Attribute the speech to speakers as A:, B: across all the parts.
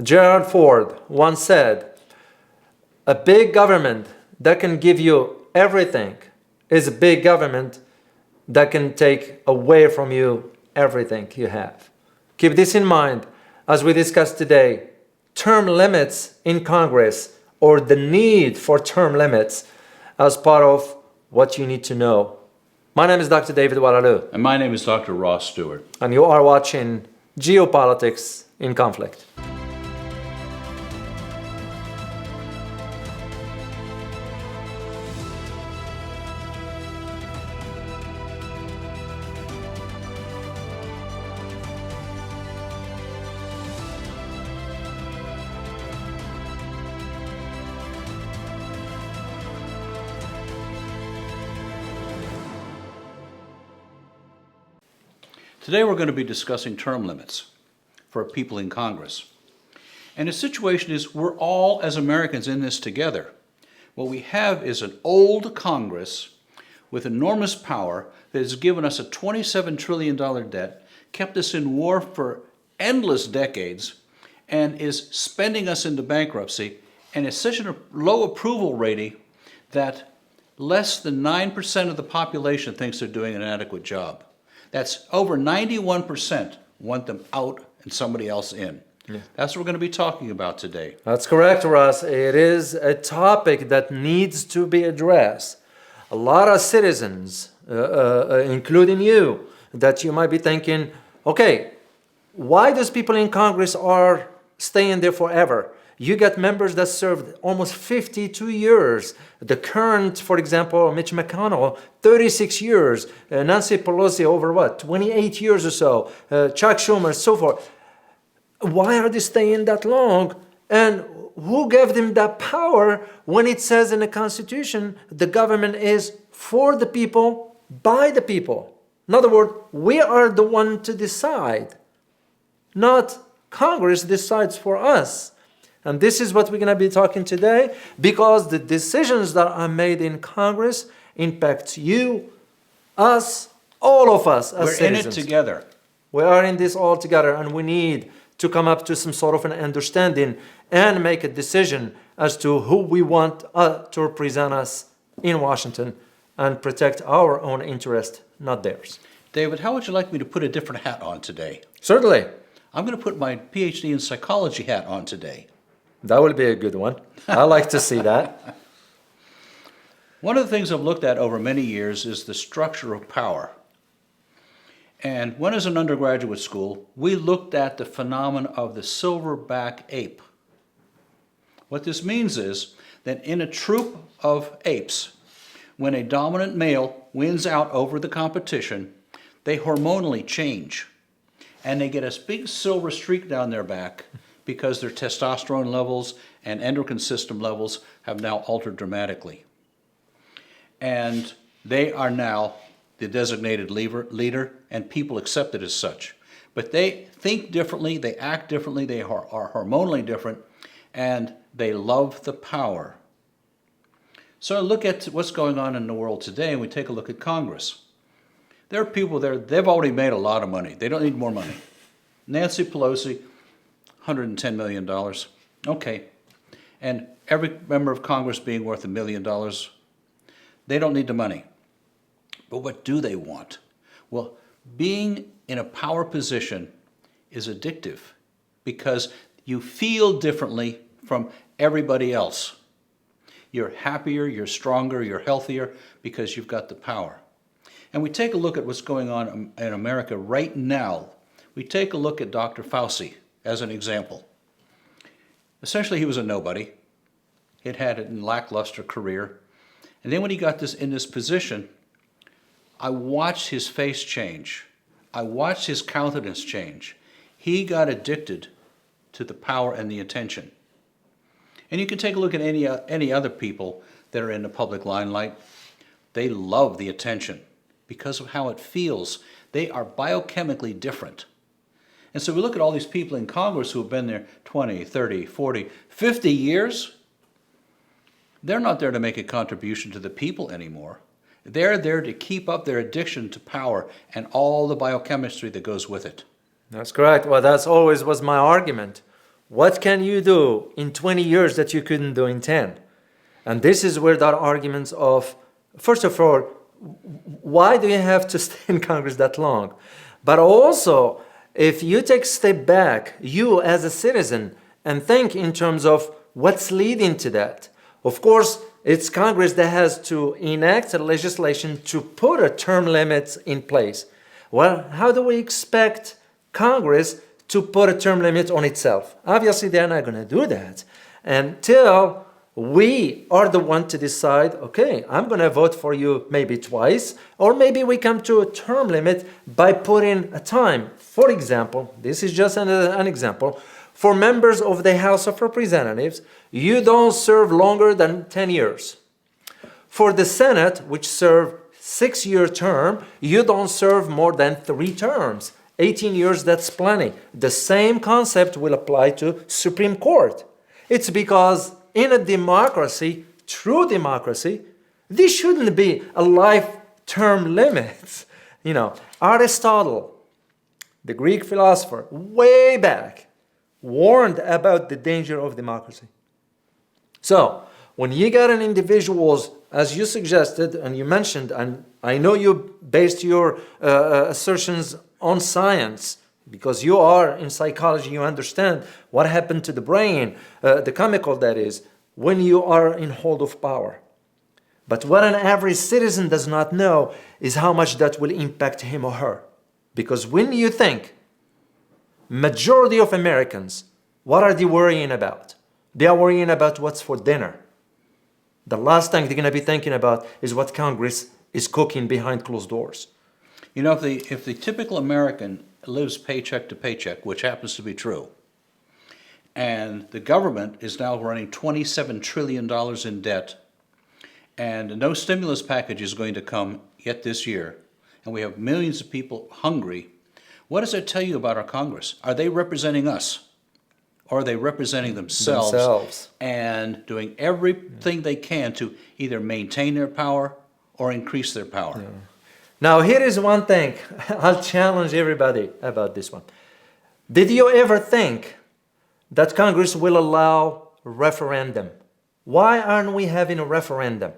A: Gerald Ford once said, a big government that can give you everything is a big government that can take away from you everything you have. Keep this in mind as we discuss today term limits in Congress, or the need for term limits as part of what you need to know. My name is Dr. David Walaloo.
B: And my name is Dr. Ross Stewart.
A: And you are watching Geopolitics in Conflict.
B: Today we're going to be discussing term limits for people in Congress. And the situation is we're all, as Americans, in this together. What we have is an old Congress with enormous power that has given us a $27 trillion debt, kept us in war for endless decades, and is spending us into bankruptcy, and is such a low approval rating that less than 9% of the population thinks they're doing an adequate job. That's over 91% want them out and somebody else in. Yeah. That's what we're going to be talking about today.
A: That's correct, Russ. It is a topic that needs to be addressed. A lot of citizens, including you, that you might be thinking, okay, why those people in Congress are staying there forever? You got members that served almost 52 years. The current, for example, Mitch McConnell, 36 years. Nancy Pelosi over 28 years or so. Chuck Schumer, so forth. Why are they staying that long? And who gave them that power when it says in the Constitution the government is for the people, by the people? In other words, we are the one to decide, not Congress decides for us. And this is what we're going to be talking today, because the decisions that are made in Congress impact you, us, all of us as citizens.
B: We're in it together.
A: We are in this all together, and we need to come up to some sort of an understanding and make a decision as to who we want to represent us in Washington and protect our own interest, not theirs.
B: David, how would you like me to put a different hat on today?
A: Certainly.
B: I'm going to put my PhD in psychology hat on today.
A: That will be a good one. I like to see that.
B: One of the things I've looked at over many years is the structure of power. And when I was in undergraduate school, we looked at the phenomenon of the silverback ape. What this means is that in a troop of apes, when a dominant male wins out over the competition, they hormonally change. And they get a big silver streak down their back because their testosterone levels and endocrine system levels have now altered dramatically. And they are now the designated leader, and people accept it as such. But they think differently, they act differently, they are hormonally different, and they love the power. So look at what's going on in the world today, and we take a look at Congress. There are people there, they've already made a lot of money. They don't need more money. Nancy Pelosi, $110 million. Okay. And every member of Congress being worth $1 million, they don't need the money. But what do they want? Well, being in a power position is addictive because you feel differently from everybody else. You're happier, you're stronger, you're healthier because you've got the power. And we take a look at what's going on in America right now. We take a look at Dr. Fauci as an example. Essentially, he was a nobody. He'd had a lackluster career. And then when he got in this position, I watched his face change. I watched his countenance change. He got addicted to the power and the attention. And you can take a look at any other people that are in the public limelight. They love the attention because of how it feels. They are biochemically different. And so we look at all these people in Congress who have been there 20, 30, 40, 50 years. They're not there to make a contribution to the people anymore. They're there to keep up their addiction to power and all the biochemistry that goes with it.
A: That's correct. Well, that's always was my argument. What can you do in 20 years that you couldn't do in 10? And this is where there are arguments of, first of all, why do you have to stay in Congress that long? But also, if you take a step back, you as a citizen, and think in terms of what's leading to that. Of course, it's Congress that has to enact a legislation to put a term limit in place. Well, how do we expect Congress to put a term limit on itself? Obviously, they're not going to do that until we are the one to decide, okay, I'm going to vote for you maybe twice, or maybe we come to a term limit by putting a time. For example, this is just an example. For members of the House of Representatives, you don't serve longer than 10 years. For the Senate, which serve 6-year term, you don't serve more than 3 terms. 18 years, that's plenty. The same concept will apply to Supreme Court. It's because in a democracy, true democracy, this shouldn't be a life term limit. You know, Aristotle, the Greek philosopher, way back, warned about the danger of democracy. So, when you got an individuals, as you suggested and you mentioned, and I know you based your assertions on science, because you are in psychology, you understand what happened to the brain, the chemical that is, when you are in hold of power. But what an average citizen does not know is how much that will impact him or her. Because when you think, majority of Americans, what are they worrying about? They are worrying about what's for dinner. The last thing they're going to be thinking about is what Congress is cooking behind closed doors.
B: You know, if the typical American lives paycheck to paycheck, which happens to be true, and the government is now running $27 trillion in debt, and no stimulus package is going to come yet this year, and we have millions of people hungry, what does that tell you about our Congress? Are they representing us? Or are they representing themselves and doing everything they can to either maintain their power or increase their power?
A: Yeah. Now, here is one thing. I'll challenge everybody about this one. Did you ever think that Congress will allow referendum? Why aren't we having a referendum?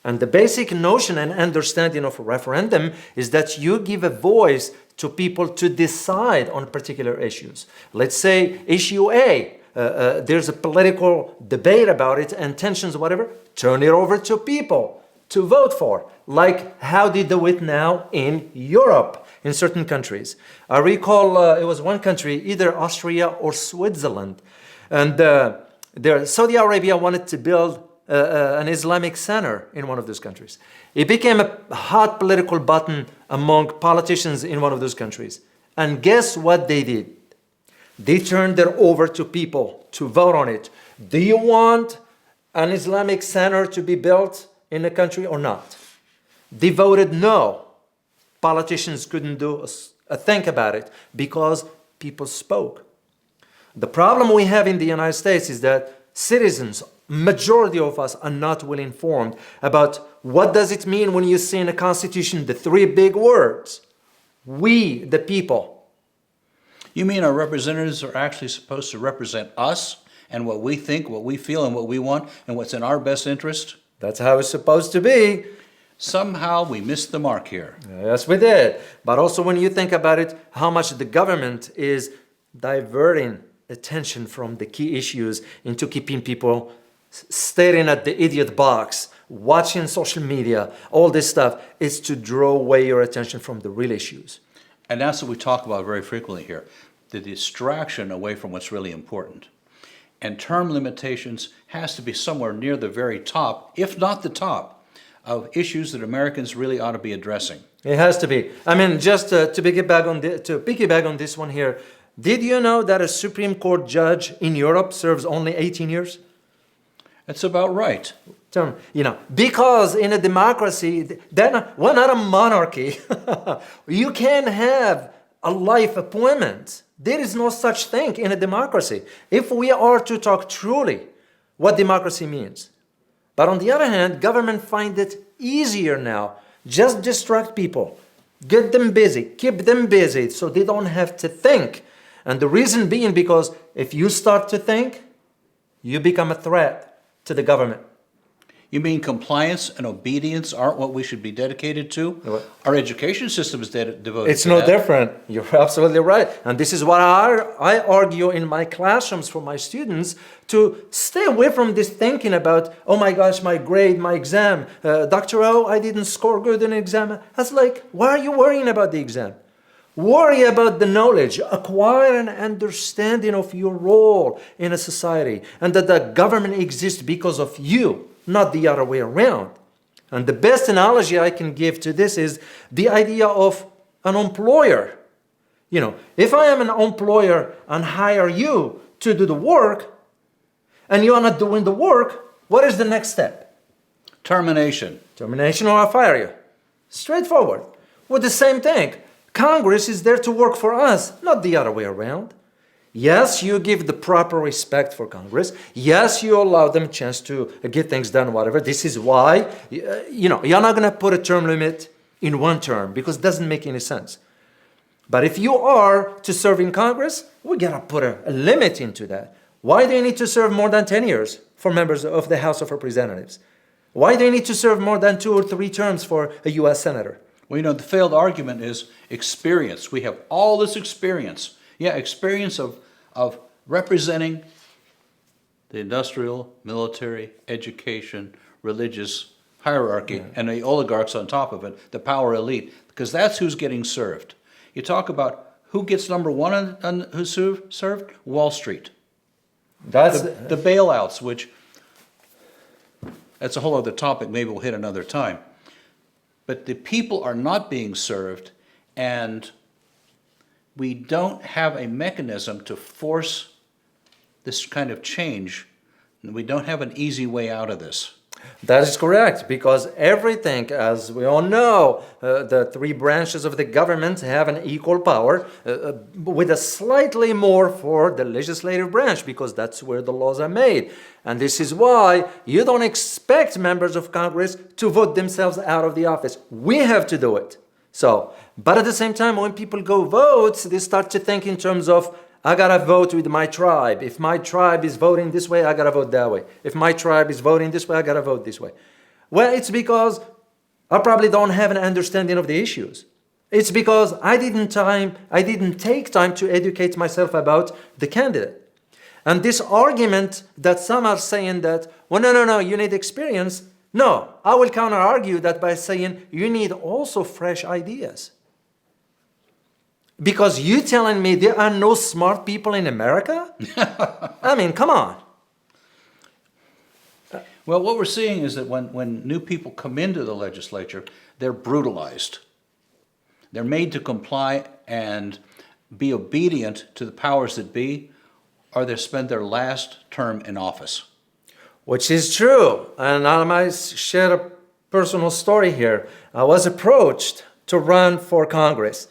A: And the basic notion and understanding of a referendum is that you give a voice to people to decide on particular issues. Let's say issue A, there's a political debate about it and tensions, whatever, turn it over to people to vote for, like how they do it now in Europe, in certain countries. I recall it was one country, either Austria or Switzerland, and Saudi Arabia wanted to build an Islamic center in one of those countries. It became a hot political button among politicians in one of those countries. And guess what they did? They turned it over to people to vote on it. Do you want an Islamic center to be built in the country or not? They voted no. Politicians couldn't do a thing about it because people spoke. The problem we have in the United States is that citizens, majority of us, are not well informed about what does it mean when you see in the Constitution the 3 big words. We, the people.
B: You mean our representatives are actually supposed to represent us and what we think, what we feel, and what we want, and what's in our best interest?
A: That's how it's supposed to be.
B: Somehow we missed the mark here.
A: Yes, we did. But also when you think about it, how much the government is diverting attention from the key issues into keeping people staring at the idiot box, watching social media, all this stuff is to draw away your attention from the real issues.
B: And that's what we talk about very frequently here, the distraction away from what's really important. And term limitations has to be somewhere near the very top, if not the top, of issues that Americans really ought to be addressing.
A: It has to be. I mean, just to piggyback on this one here, did you know that a Supreme Court judge in Europe serves only 18 years?
B: That's about right.
A: You know, because in a democracy, we're not a monarchy. You can have a life appointment. There is no such thing in a democracy. If we are to talk truly what democracy means. But on the other hand, government find it easier now. Just distract people. Get them busy. Keep them busy so they don't have to think. And the reason being because if you start to think, you become a threat to the government.
B: You mean compliance and obedience aren't what we should be dedicated to?
A: What?
B: Our education system is devoted
A: It's
B: to
A: no
B: that.
A: different. You're absolutely right. And this is what I argue in my classrooms for my students, to stay away from this thinking about, oh my gosh, my grade, my exam. Dr. O, I didn't score good in an exam. That's like, why are you worrying about the exam? Worry about the knowledge. Acquire an understanding of your role in a society and that the government exists because of you, not the other way around. And the best analogy I can give to this is the idea of an employer. You know, if I am an employer and hire you to do the work and you are not doing the work, what is the next step?
B: Termination.
A: Termination, or I fire you. Straightforward. With the same thing. Congress is there to work for us, not the other way around. Yes, you give the proper respect for Congress. Yes, you allow them a chance to get things done, whatever. This is why, you're not going to put a term limit in one term because it doesn't make any sense. But if you are to serve in Congress, we got to put a limit into that. Why do you need to serve more than 10 years for members of the House of Representatives? Why do you need to serve more than 2 or 3 terms for a U.S. Senator?
B: Well, the failed argument is experience. We have all this experience. Yeah, experience of representing the industrial, military, education, religious hierarchy, and the oligarchs on top of it, the power elite, because that's who's getting served. You talk about who gets number one on who's served? Wall Street.
A: That's
B: The bailouts, which, that's a whole other topic, maybe we'll hit another time. But the people are not being served, and we don't have a mechanism to force this kind of change. We don't have an easy way out of this.
A: That is correct, because everything, as we all know, the 3 branches of the government have an equal power, with a slightly more for the legislative branch, because that's where the laws are made. And this is why you don't expect members of Congress to vote themselves out of the office. We have to do it. So, but at the same time, when people go vote, they start to think in terms of, I gotta vote with my tribe. If my tribe is voting this way, I gotta vote that way. If my tribe is voting this way, I gotta vote this way. Well, it's because I probably don't have an understanding of the issues. It's because I didn't take time to educate myself about the candidate. And this argument that some are saying that, well, no, you need experience. No, I will counter argue that by saying you need also fresh ideas. Because you telling me there are no smart people in America? I mean, come on.
B: Well, what we're seeing is that when new people come into the legislature, they're brutalized. They're made to comply and be obedient to the powers that be, or they spend their last term in office.
A: Which is true. And I might share a personal story here. I was approached to run for Congress.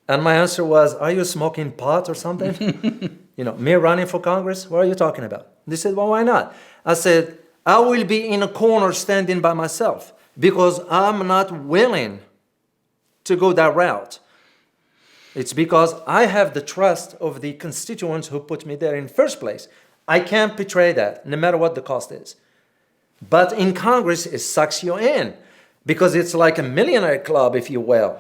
A: And my answer was, are you smoking pot or something? Me running for Congress? What are you talking about? They said, well, why not? I said, I will be in a corner standing by myself because I'm not willing to go that route. It's because I have the trust of the constituents who put me there in the first place. I can't betray that, no matter what the cost is. But in Congress, it sucks you in because it's like a millionaire club, if you will.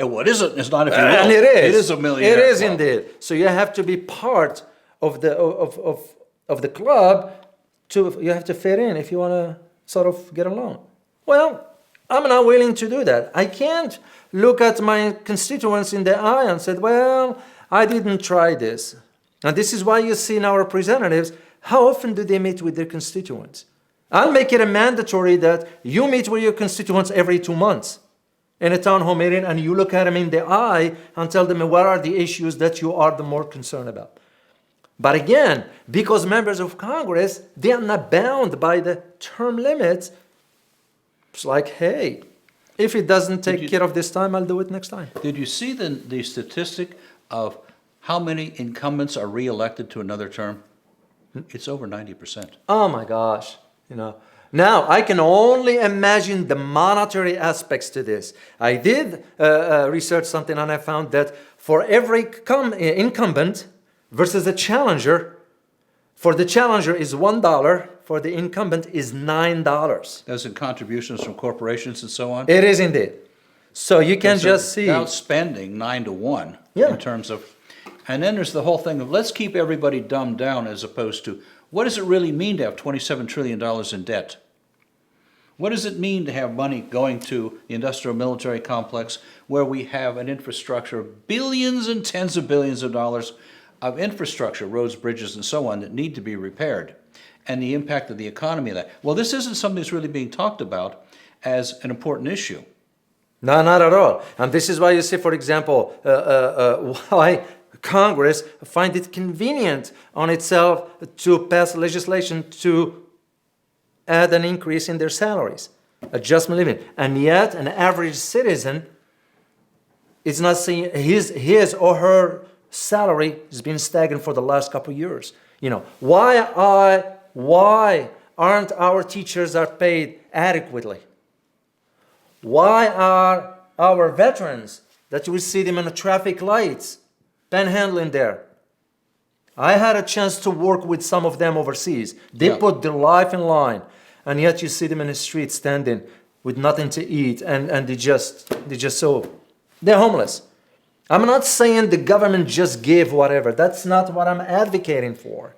B: And what is it? It's not if you will.
A: And it is.
B: It is a millionaire
A: It is
B: club.
A: indeed. So you have to be part of the club. You have to fit in if you want to sort of get along. Well, I'm not willing to do that. I can't look at my constituents in the eye and say, well, I didn't try this. And this is why you see in our representatives, how often do they meet with their constituents? I'll make it a mandatory that you meet with your constituents every 2 months in a town hall meeting, and you look at them in the eye and tell them what are the issues that you are the more concerned about. But again, because members of Congress, they are not bound by the term limits. It's like, hey, if it doesn't take care of this time, I'll do it next time.
B: Did you see the statistic of how many incumbents are reelected to another term? It's over 90%.
A: Oh my gosh, Now, I can only imagine the monetary aspects to this. I did research something and I found that for every incumbent, versus a challenger. For the challenger is $1, for the incumbent is $9.
B: Those are contributions from corporations and so on.
A: It is indeed. So you can
B: So
A: just see.
B: Without spending 9-1
A: Yeah.
B: in terms of, and then there's the whole thing of let's keep everybody dumbed down as opposed to what does it really mean to have $27 trillion in debt? What does it mean to have money going to the industrial military complex where we have an infrastructure of billions and tens of billions of dollars of infrastructure, roads, bridges, and so on that need to be repaired, and the impact of the economy of that? Well, this isn't something that's really being talked about as an important issue.
A: No, not at all. And this is why you see, for example, why Congress find it convenient on itself to pass legislation to add an increase in their salaries, adjustment limit. And yet an average citizen is not seeing his or her salary has been stagnant for the last couple of years. You know, why aren't our teachers are paid adequately? Why are our veterans that you will see them in the traffic lights panhandling there? I had a chance to work with some of them overseas. They
B: Yeah.
A: put their life in line, and yet you see them in the street standing with nothing to eat, and they're homeless. I'm not saying the government just give whatever. That's not what I'm advocating for.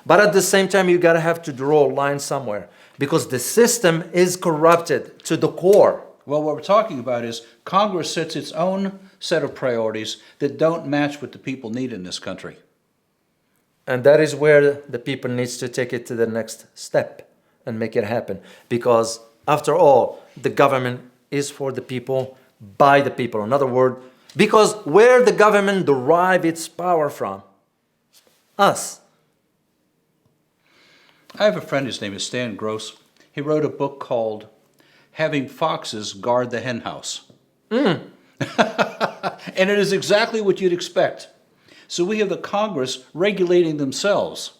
A: But at the same time, you gotta have to draw a line somewhere because the system is corrupted to the core.
B: Well, what we're talking about is Congress sets its own set of priorities that don't match what the people need in this country.
A: And that is where the people needs to take it to the next step and make it happen. Because after all, the government is for the people, by the people. In other words, because where the government derive its power from? Us.
B: I have a friend, his name is Stan Gross. He wrote a book called Having Foxes Guard the Hen House. And it is exactly what you'd expect. So we have the Congress regulating themselves,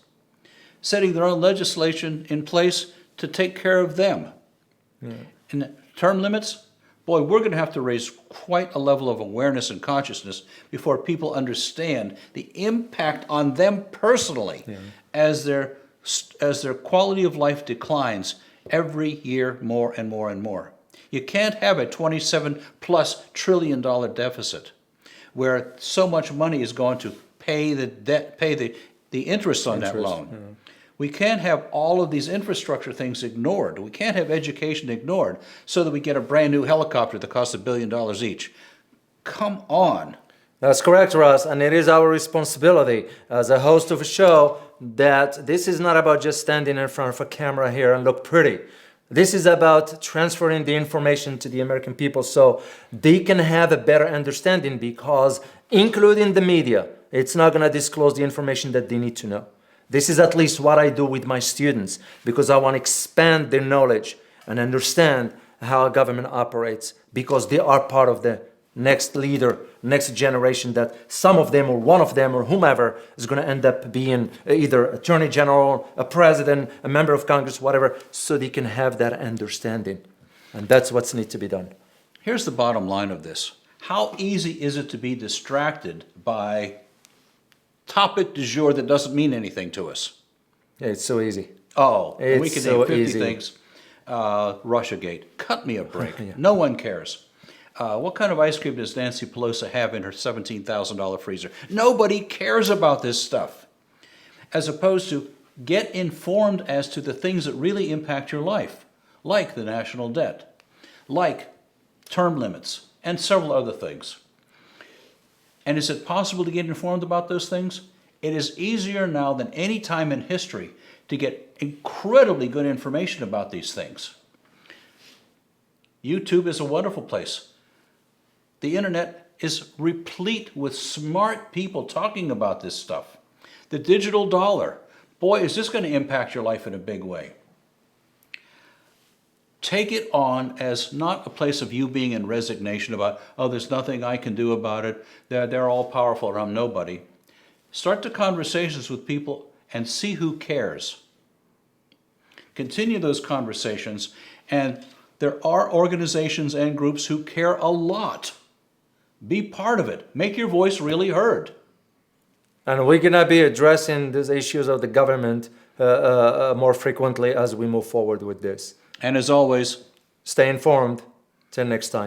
B: setting their own legislation in place to take care of them. And term limits, boy, we're going to have to raise quite a level of awareness and consciousness before people understand the impact on them personally as their quality of life declines every year more and more and more. You can't have a $27+ trillion deficit where so much money is going to pay the debt, pay the interest on that loan. We can't have all of these infrastructure things ignored. We can't have education ignored so that we get a brand new helicopter that costs $1 billion each. Come on.
A: That's correct, Ross. And it is our responsibility as a host of a show that this is not about just standing in front of a camera here and look pretty. This is about transferring the information to the American people so they can have a better understanding because, including the media, it's not going to disclose the information that they need to know. This is at least what I do with my students because I want to expand their knowledge and understand how government operates because they are part of the next leader, next generation that some of them or one of them or whomever is going to end up being either attorney general, a president, a member of Congress, whatever, so they can have that understanding. And that's what's need to be done.
B: Here's the bottom line of this. How easy is it to be distracted by topic du jour that doesn't mean anything to us?
A: Yeah, it's so easy.
B: Oh,
A: It's
B: we can
A: so
B: name 50
A: easy.
B: things. Russiagate. Cut me a break. No one cares. What kind of ice cream does Nancy Pelosi have in her $17,000 freezer? Nobody cares about this stuff. As opposed to get informed as to the things that really impact your life, like the national debt, like term limits, and several other things. And is it possible to get informed about those things? It is easier now than any time in history to get incredibly good information about these things. YouTube is a wonderful place. The internet is replete with smart people talking about this stuff. The digital dollar, boy, is this going to impact your life in a big way. Take it on as not a place of you being in resignation about, oh, there's nothing I can do about it. They're all powerful or I'm nobody. Start the conversations with people and see who cares. Continue those conversations, and there are organizations and groups who care a lot. Be part of it. Make your voice really heard.
A: And we're gonna be addressing these issues of the government more frequently as we move forward with this.
B: And as always,
A: Stay informed. Till next time.